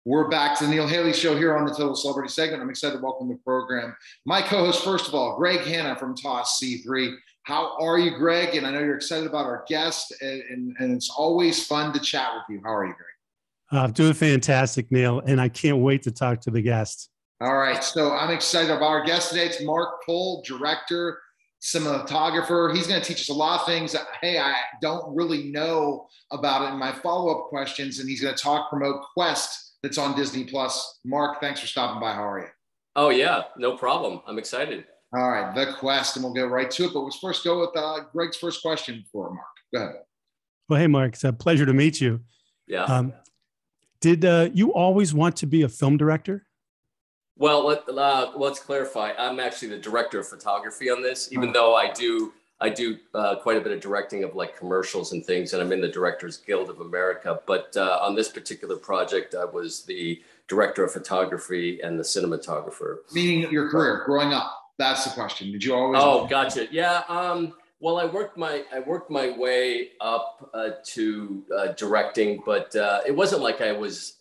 We're back to the Neil Haley Show here on the Total Celebrity segment. I'm excited to welcome to the program my co-host, first of all, Greg Hanna from TOS C3. How are you, Greg? And I know you're excited about our guest, and it's always fun to chat with you. How are you, Greg? I'm doing fantastic, Neil, and I can't wait to talk to the guest. All right, so I'm excited about our guest today. It's Mark Kohl, director, cinematographer. He's going to teach us a lot of things that, hey, I don't really know about it in my follow-up questions, and he's going to promote Quest that's on Disney Plus. Mark, thanks for stopping by. How are you? Oh yeah, no problem. I'm excited. All right, The Quest, and we'll get right to it. But let's first go with Greg's first question for Mark. Go ahead. Well, hey, Mark, it's a pleasure to meet you. Yeah. Did you always want to be a film director? Well, let's clarify. I'm actually the director of photography on this, even though I do quite a bit of directing of like commercials and things, and I'm in the Directors Guild of America. But on this particular project, I was the director of photography and the cinematographer. Meaning your career, growing up. That's the question. Did you always? Oh, gotcha. Yeah. Well, I worked my way up to directing, but it wasn't like I was.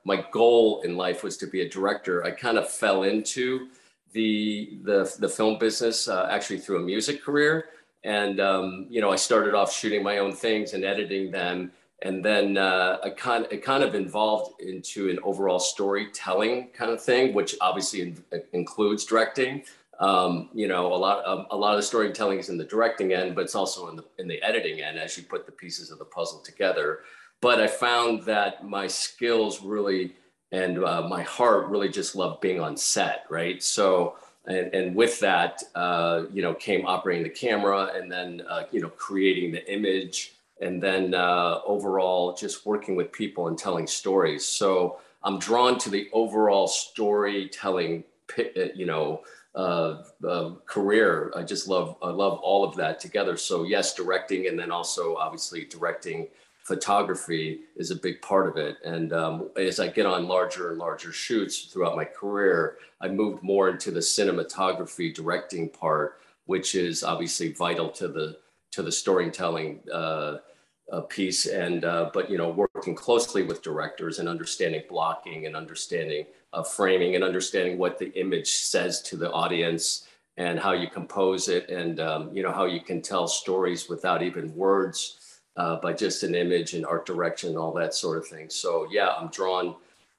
My goal in life was to be a director. I kind of fell into the film business actually through a music career, and I started off shooting my own things and editing them, and then it kind of evolved into an overall storytelling kind of thing, which obviously includes directing. A lot of the storytelling is in the directing end, but it's also in the editing end as you put the pieces of the puzzle together. But I found that my skills really and my heart really just loved being on set, right? So, and with that, came operating the camera, and then, creating the image, and then overall just working with people and telling stories. So I'm drawn to the overall storytelling, career. I love all of that together. So yes, directing, and then also obviously directing photography is a big part of it. And as I get on larger and larger shoots throughout my career, I moved more into the cinematography directing part, which is obviously vital to the storytelling piece. And but working closely with directors and understanding blocking and understanding framing and understanding what the image says to the audience and how you compose it, and how you can tell stories without even words. By just an image and art direction and all that sort of thing. So yeah, I'm drawn.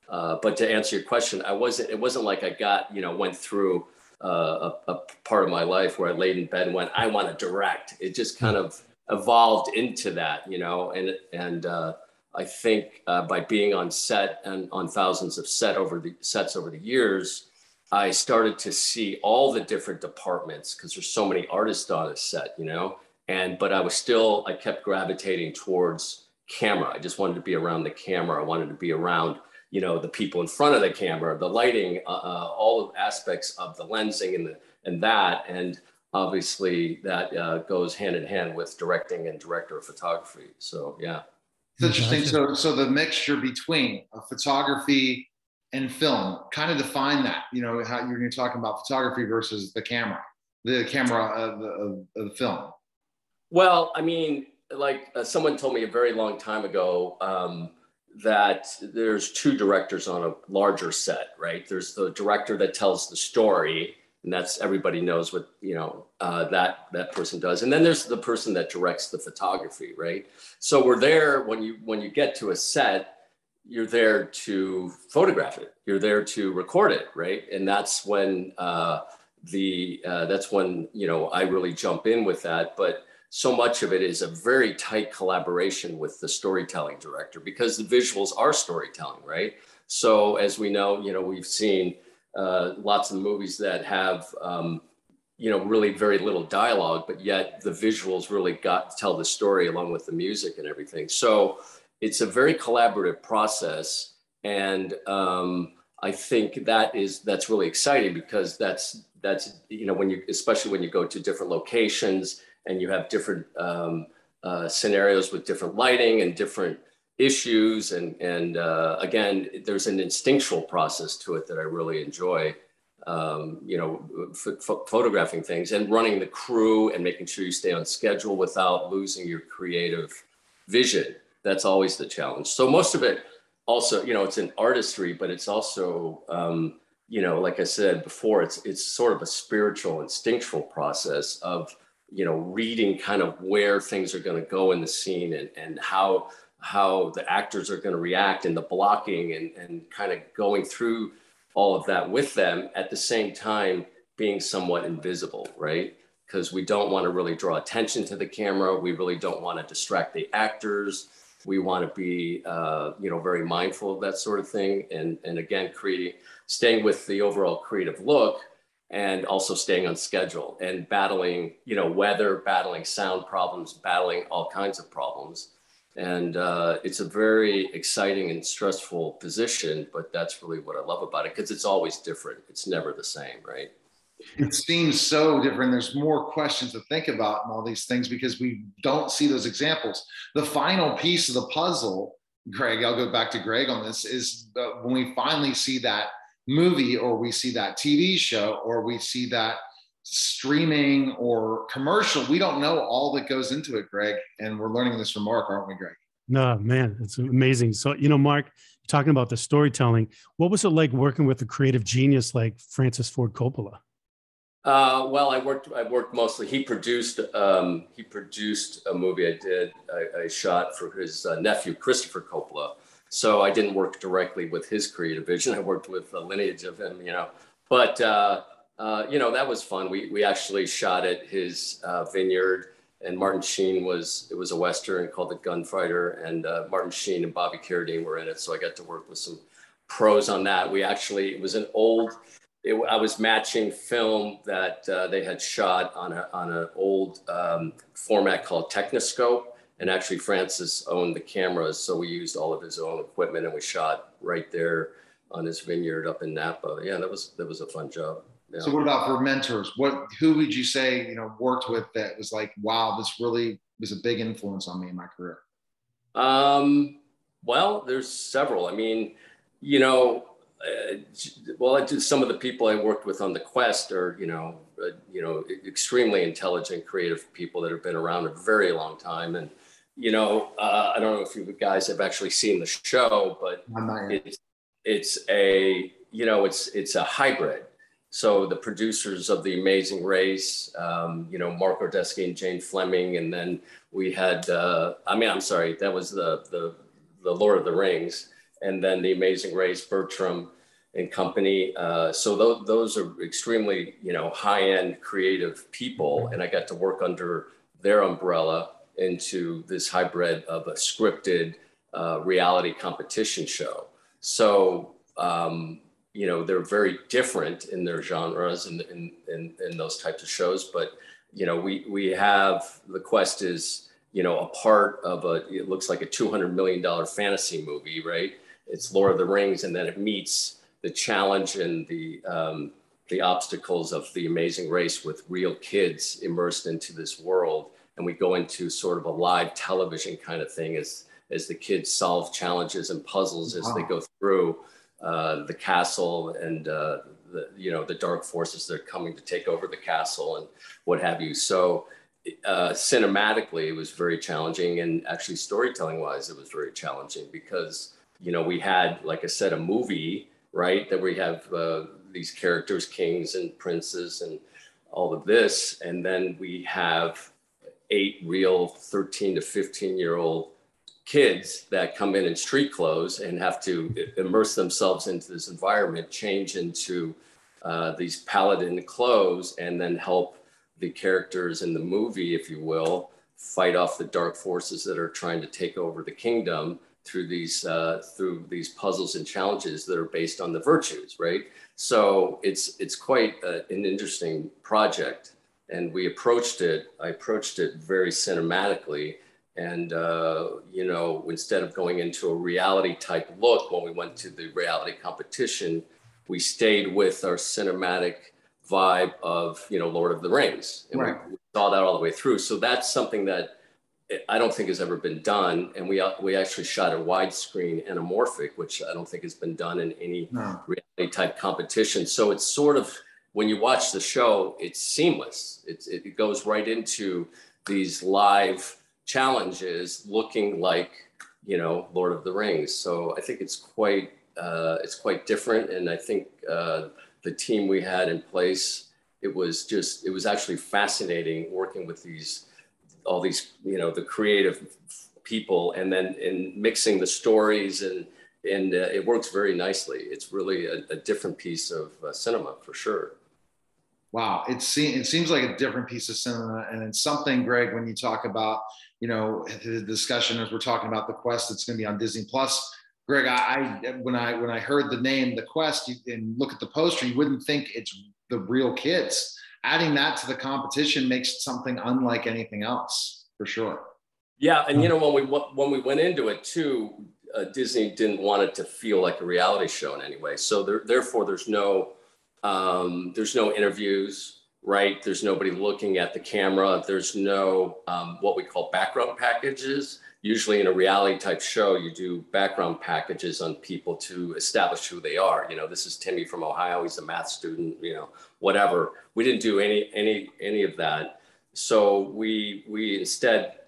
But to answer your question, it wasn't like I went through a part of my life where I laid in bed and went, I want to direct. It just kind of evolved into that, and I think by being on set and on thousands of sets over the years, I started to see all the different departments, because there's so many artists on a set, but I kept gravitating towards camera. I just wanted to be around the camera. I wanted to be around, the people in front of the camera, the lighting, all of aspects of the lensing and obviously that goes hand in hand with directing and director of photography. So, yeah. It's interesting. So the mixture between photography and film, kind of define that, how you're talking about photography versus the camera of the film. Well, I mean, like someone told me a very long time ago that there's two directors on a larger set, right? There's the director that tells the story, and that's everybody knows what that person does, and then there's the person that directs the photography, right? So we're there when you get to a set, you're there to photograph it, you're there to record it, right? And that's when I really jump in with that, but. So much of it is a very tight collaboration with the storytelling director, because the visuals are storytelling, right? So as we know, we've seen lots of movies that have, really very little dialogue, but yet the visuals really tell the story along with the music and everything. So it's a very collaborative process. And I think that's really exciting, because that's especially when you go to different locations, and you have different scenarios with different lighting and different issues. And again, there's an instinctual process to it that I really enjoy, photographing things and running the crew and making sure you stay on schedule without losing your creative vision. That's always the challenge. So most of it, also, you know, it's an artistry, but it's also, you know, like I said before, it's sort of a spiritual, instinctual process of, you know, reading kind of where things are going to go in the scene, and how the actors are going to react, and the blocking, and kind of going through all of that with them, at the same time being somewhat invisible, right? Because we don't want to really draw attention to the camera. We really don't want to distract the actors. We want to be, you know, very mindful of that sort of thing. And again, staying with the overall creative look, and also staying on schedule, and battling, you know, weather, battling sound problems, battling all kinds of problems. And it's a very exciting and stressful position, but that's really what I love about it, because it's always different. It's never the same, right? It seems so different. There's more questions to think about and all these things because we don't see those examples. The final piece of the puzzle, Greg, I'll go back to Greg on this, is when we finally see that movie, or we see that TV show, or we see that streaming or commercial, we don't know all that goes into it, Greg. And we're learning this from Mark, aren't we, Greg? No, man, it's amazing. So, you know, Mark, talking about the storytelling, what was it like working with a creative genius like Francis Ford Coppola? Well, I worked mostly. He produced a movie I shot for his nephew, Christopher Coppola. So I didn't work directly with his creative vision. I worked with the lineage of him, you know, but, you know, that was fun. We actually shot at his vineyard, and Martin Sheen it was a Western called The Gunfighter, and Martin Sheen and Bobby Carradine were in it. So I got to work with some pros on that. It was an old, I was matching film that they had shot on an old format called Technoscope, and actually Francis owned the cameras, so we used all of his own equipment, and we shot right there on his vineyard up in Napa. Yeah, that was a fun job. Yeah. So what about for mentors? Who would you say, you know, worked with that was like, wow, this really was a big influence on me in my career? Well, there's several. I mean, you know, well, some of the people I worked with on the Quest are, you know, extremely intelligent, creative people that have been around a very long time. And, you know, I don't know if you guys have actually seen the show, but it's a hybrid. So the producers of The Amazing Race, you know, Mark Ordesky and Jane Fleming, and then we had, that was the Lord of the Rings, and then The Amazing Race, Bertram and company. So those are extremely, you know, high-end creative people, and I got to work under their umbrella into this hybrid of a scripted reality competition show. So, you know, they're very different in their genres and in those types of shows. But, you know, we have, the Quest is, you know, a part of it looks like a $200 million fantasy movie, right? It's Lord of the Rings, and then it meets the challenge and the obstacles of The Amazing Race with real kids immersed into this world. And we go into sort of a live television kind of thing as the kids solve challenges and puzzles as they go through the castle and the dark forces that are coming to take over the castle and what have you. So cinematically, it was very challenging, and actually storytelling wise, it was very challenging because, you know, we had, like I said, a movie, right, that we have these characters, kings and princes and all of this, and then we have 8 real 13 to 15-year-old kids that come in street clothes and have to immerse themselves into this environment, change into these paladin clothes, and then help the characters in the movie, if you will, fight off the dark forces that are trying to take over the kingdom through these puzzles and challenges that are based on the virtues, right? So it's quite an interesting project, and I approached it very cinematically. And, you know, instead of going into a reality type look, when we went to the reality competition, we stayed with our cinematic vibe of, you know, Lord of the Rings. And right. we saw that all the way through. So that's something that I don't think has ever been done. And we actually shot a widescreen anamorphic, which I don't think has been done in any reality type competition. So it's sort of, when you watch the show, it's seamless. It goes right into these live challenges looking like Lord of the Rings. So I think it's quite different. And I think the team we had in place, it was actually fascinating working with all these, the creative people, and then in mixing the stories, and it works very nicely. It's really a different piece of cinema for sure. Wow, it seems like a different piece of cinema, and it's something, Greg, when you talk about, the discussion as we're talking about the Quest that's going to be on Disney Plus. Greg, when I heard the name, the Quest, and look at the poster, you wouldn't think it's the real kids. Adding that to the competition makes it something unlike anything else, for sure. Yeah, and when we went into it too, Disney didn't want it to feel like a reality show in any way. So therefore, there's no interviews, right? There's nobody looking at the camera. There's no what we call background packages. Usually in a reality type show, you do background packages on people to establish who they are. This is Timmy from Ohio. He's a math student, whatever. We didn't do any of that. So we instead,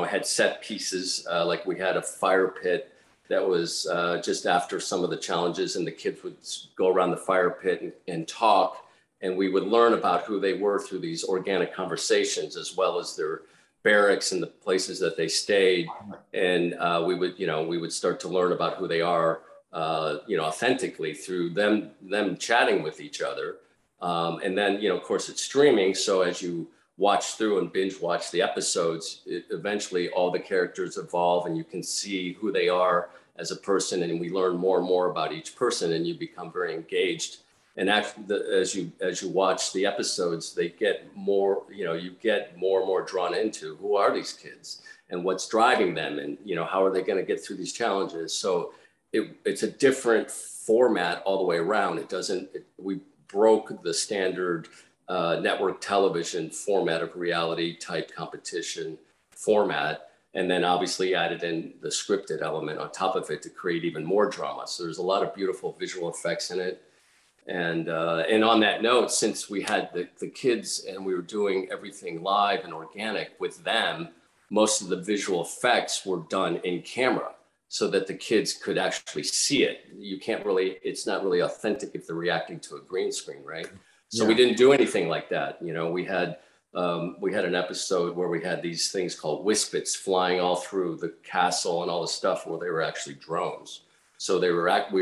had set pieces, like we had a fire pit that was just after some of the challenges, and the kids would go around the fire pit and talk, and we would learn about who they were through these organic conversations, as well as their barracks and the places that they stayed. And we would start to learn about who they are, authentically through them chatting with each other. And then, of course, it's streaming. So as you watch through and binge watch the episodes, eventually all the characters evolve, and you can see who they are as a person, and we learn more and more about each person, and you become very engaged. And actually, as you watch the episodes, they get more, you get more and more drawn into who are these kids and what's driving them, and how are they going to get through these challenges. So it's a different format all the way around. We broke the standard network television format of reality type competition format, and then obviously added in the scripted element on top of it to create even more drama. So there's a lot of beautiful visual effects in it. And on that note, since we had the kids and we were doing everything live and organic with them, most of the visual effects were done in camera so that the kids could actually see it. It's not really authentic if they're reacting to a green screen, right? So we didn't do anything like that. We had an episode where we had these things called Whispits flying all through the castle and all the stuff, where they were actually drones. So we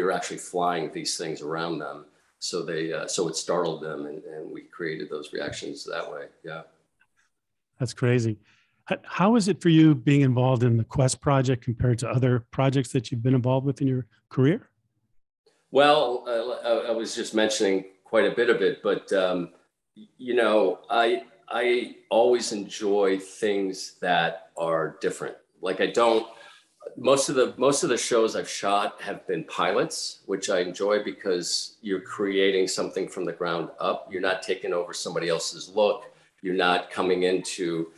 were actually flying these things around them. So so it startled them, and we created those reactions that way. Yeah. That's crazy. How is it for you being involved in the Quest project compared to other projects that you've been involved with in your career? Well, I was just mentioning quite a bit of it, but I always enjoy things that are different. Like most of the shows I've shot have been pilots, which I enjoy because you're creating something from the ground up. You're not taking over somebody else's look. You're not coming into,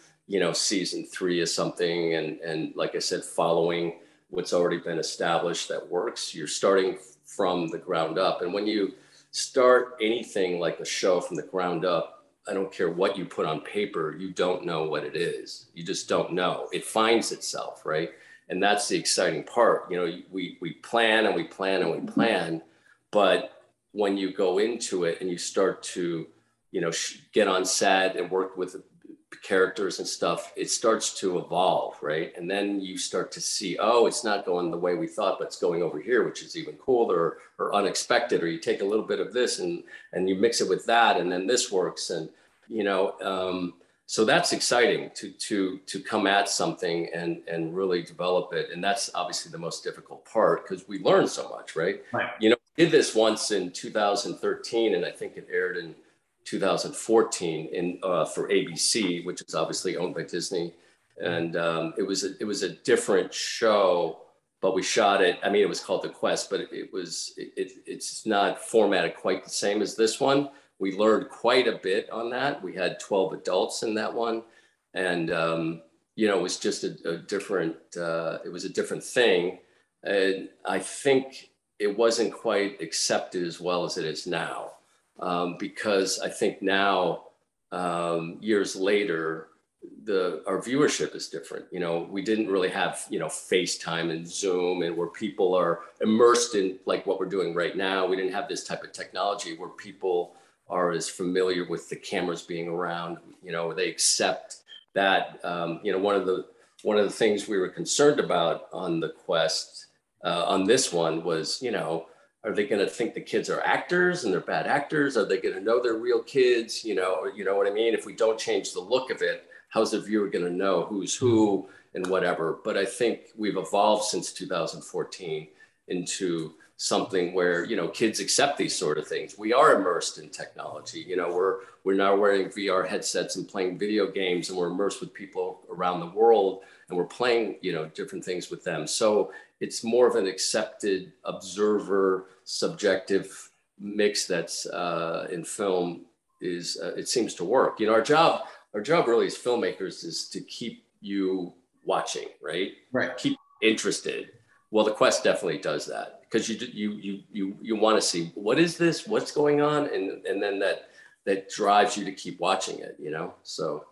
season 3 of something and like I said, following what's already been established that works. You're starting from the ground up. And when you start anything like a show from the ground up, I don't care what you put on paper, you don't know what it is. You just don't know. It finds itself, right? And that's the exciting part. We plan and we plan and we plan, but when you go into it and you start to, get on set and work with characters and stuff, it starts to evolve, right? And then you start to see, oh, it's not going the way we thought, but it's going over here, which is even cooler or unexpected. Or you take a little bit of this and you mix it with that, and then this works. And so that's exciting to come at something and really develop it. And that's obviously the most difficult part, because we learn so much, right? Right. We did this once in 2013, and I think it aired in 2014 for ABC, which is obviously owned by Disney. And it was a different show, but we shot it. I mean, it was called The Quest, but it's not formatted quite the same as this one. We learned quite a bit on that. We had 12 adults in that one. And, it was just a different thing. And I think it wasn't quite accepted as well as it is now. Because I think now, years later, our viewership is different. You know, we didn't really have, you know, FaceTime and Zoom and where people are immersed in like what we're doing right now. We didn't have this type of technology where people are as familiar with the cameras being around. You know, they accept that. You know, one of the things we were concerned about on the Quest, on this one was, you know, are they going to think the kids are actors and they're bad actors? Are they going to know they're real kids? You know what I mean? If we don't change the look of it, how's the viewer going to know who's who and whatever? But I think we've evolved since 2014 into something where, you know, kids accept these sort of things. We are immersed in technology. You know, we're now wearing VR headsets and playing video games, and we're immersed with people around the world, and we're playing, you know, different things with them. So it's more of an accepted observer, subjective mix that's in film is, it seems to work. You know, our job really as filmmakers is to keep you watching, right? Right. Keep interested. Well, the Quest definitely does that, because you want to see what is this, what's going on, and then that drives you to keep watching it, you know. So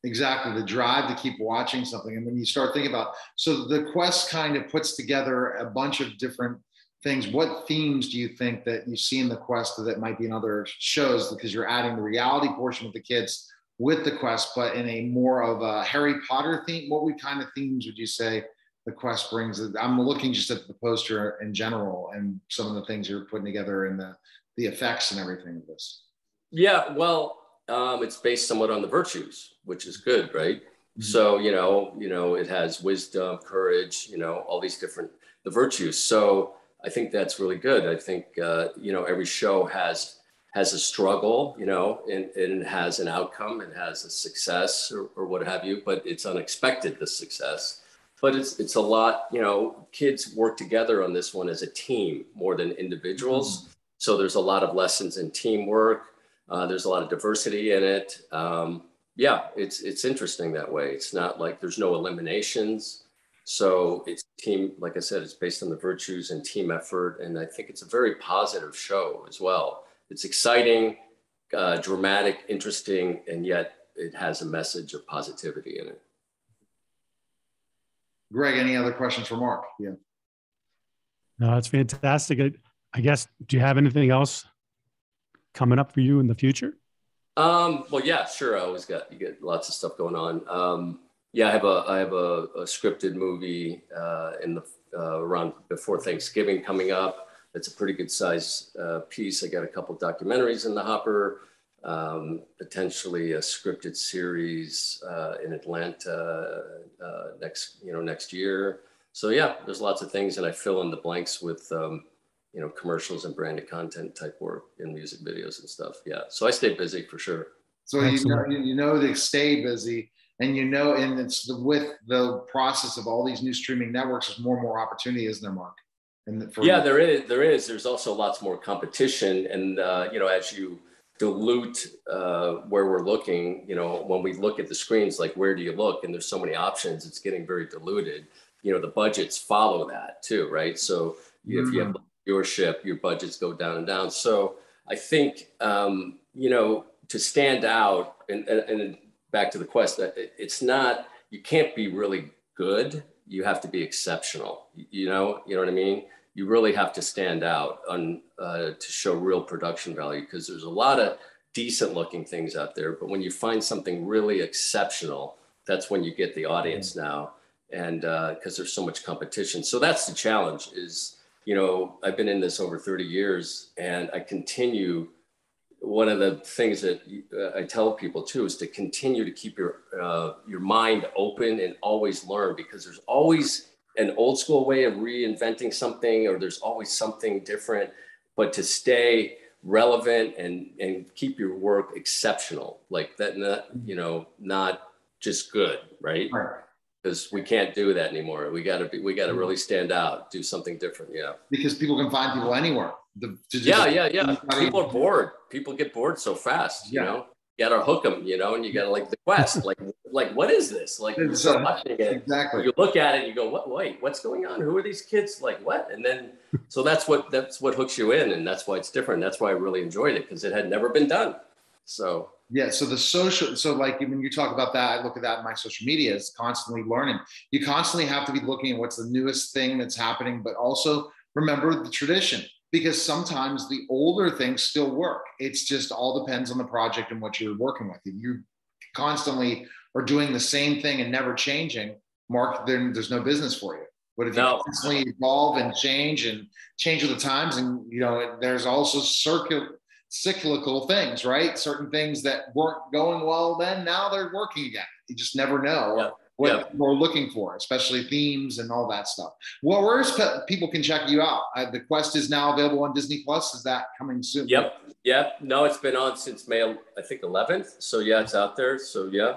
exactly, the drive to keep watching something. And when you start thinking about, so the Quest kind of puts together a bunch of different things. What themes do you think that you see in the Quest that might be in other shows, because you're adding the reality portion with the kids with the Quest, but in a more of a Harry Potter theme? What kind of themes would you say the Quest brings? I'm looking just at the poster in general and some of the things you're putting together and the effects and everything of this. Yeah, well, it's based somewhat on the virtues, which is good, right? Mm-hmm. So, you know, it has wisdom, courage, you know, all these different, the virtues. So I think that's really good. I think, you know, every show has a struggle, you know, and it has an outcome, it has a success or what have you, but it's unexpected, the success. But it's a lot, you know, kids work together on this one as a team more than individuals. Mm-hmm. So there's a lot of lessons in teamwork. There's a lot of diversity in it. Yeah, it's interesting that way. It's not like there's no eliminations. So it's team, like I said, it's based on the virtues and team effort. And I think it's a very positive show as well. It's exciting, dramatic, interesting, and yet it has a message of positivity in it. Greg, any other questions for Mark? Yeah. No, it's fantastic. I guess, do you have anything else coming up for you in the future? Well, yeah, sure. You get lots of stuff going on. Yeah, I have a scripted movie in the around before Thanksgiving coming up. It's a pretty good size piece. I got a couple of documentaries in the hopper, potentially a scripted series in Atlanta next year. So yeah, there's lots of things, and I fill in the blanks with you know, commercials and branded content type work in music videos and stuff. Yeah, so I stay busy for sure. So you know they stay busy, and you know, and it's with the process of all these new streaming networks, there's more and more opportunity, isn't there, Mark? Yeah, there is. There's also lots more competition, and you know, as you dilute where we're looking, you know, when we look at the screens, like where do you look? And there's so many options, it's getting very diluted. You know, the budgets follow that too, right? So if you have viewership, your budgets go down and down. So I think, you know, to stand out and back to the Quest, it's not, you can't be really good. You have to be exceptional. You know what I mean? You really have to stand out to show real production value, because there's a lot of decent looking things out there. But when you find something really exceptional, that's when you get the audience now. And because there's so much competition. So that's the challenge is, you know, I've been in this over 30 years and I continue. One of the things that I tell people too is to continue to keep your mind open and always learn, because there's always an old school way of reinventing something, or there's always something different, but to stay relevant and keep your work exceptional, like that, not just good, right? Because we can't do that anymore. We got to really stand out, do something different. Yeah. Because people can find people anywhere. Yeah. People are bored. People get bored so fast, you know. You got to hook them, you know, and you got to like the Quest, like what is this? Like you start watching it, exactly. You look at it, and you go, what's going on? Who are these kids? Like what? And then, so that's what hooks you in, and that's why it's different. That's why I really enjoyed it, because it had never been done. So Yeah. So the social, so like when you talk about that, I look at that in my social media is constantly learning. You constantly have to be looking at what's the newest thing that's happening, but also remember the tradition because sometimes the older things still work. It's just all depends on the project and what you're working with. If you constantly are doing the same thing and never changing, Mark, then there's no business for you. But if you constantly evolve and change with the times, and you know, there's also cyclical things, right? Certain things that weren't going well then, now they're working again. You just never know what we're looking for, especially themes and all that stuff. Well, where's people can check you out? The Quest is now available on Disney Plus. Is that coming soon? Yep. No, it's been on since May, I think 11th. So yeah, it's out there. So yeah.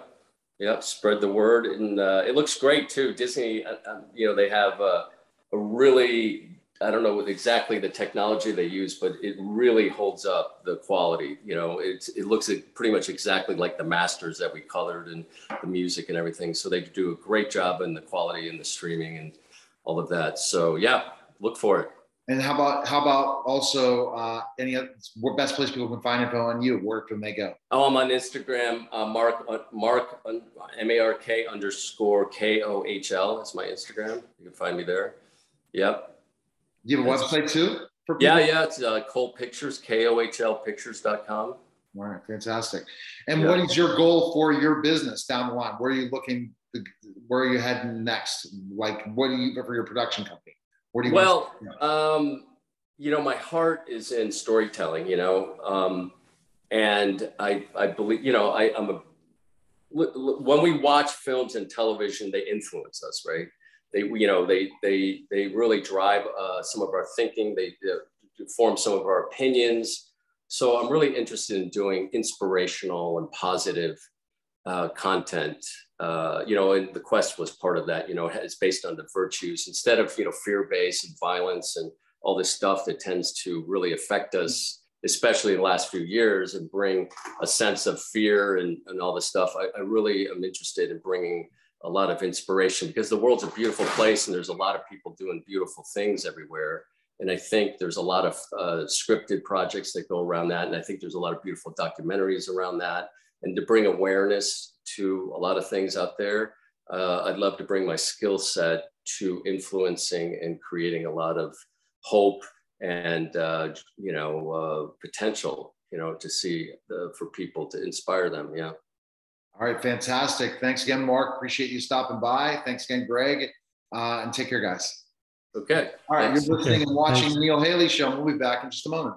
Spread the word, and it looks great too. Disney, you know, they have a really, I don't know exactly the technology they use, but it really holds up the quality. You know, it looks pretty much exactly like the masters that we colored and the music and everything. So they do a great job in the quality and the streaming and all of that. So yeah, look for it. And how about also any other, what best place people can find info on you? Where can they go? Oh, I'm on Instagram. Mark MARK _KOHL is my Instagram. You can find me there. Yep. Do you have a website too? Yeah. It's Kohl Pictures, KOHLpictures.com. All right, fantastic. And what is your goal for your business down the line? Where are you looking? Where are you heading next? Like, what do you for your production company? Where do you you know, my heart is in storytelling, you know, and I believe, you know, when we watch films and television, they influence us, right? They really drive some of our thinking. They form some of our opinions. So I'm really interested in doing inspirational and positive content. You know, and the Quest was part of that. You know, it's based on the virtues instead of, you know, fear-based and violence and all this stuff that tends to really affect us, especially in the last few years, and bring a sense of fear and all this stuff. I really am interested in bringing a lot of inspiration because the world's a beautiful place and there's a lot of people doing beautiful things everywhere. And I think there's a lot of scripted projects that go around that. And I think there's a lot of beautiful documentaries around that. And to bring awareness to a lot of things out there, I'd love to bring my skill set to influencing and creating a lot of hope and, you know, potential, you know, to see for people to inspire them. Yeah. All right. Fantastic. Thanks again, Mark. Appreciate you stopping by. Thanks again, Greg. And take care, guys. Okay. All right. Thanks. You're listening and watching Neil Haley Show. We'll be back in just a moment.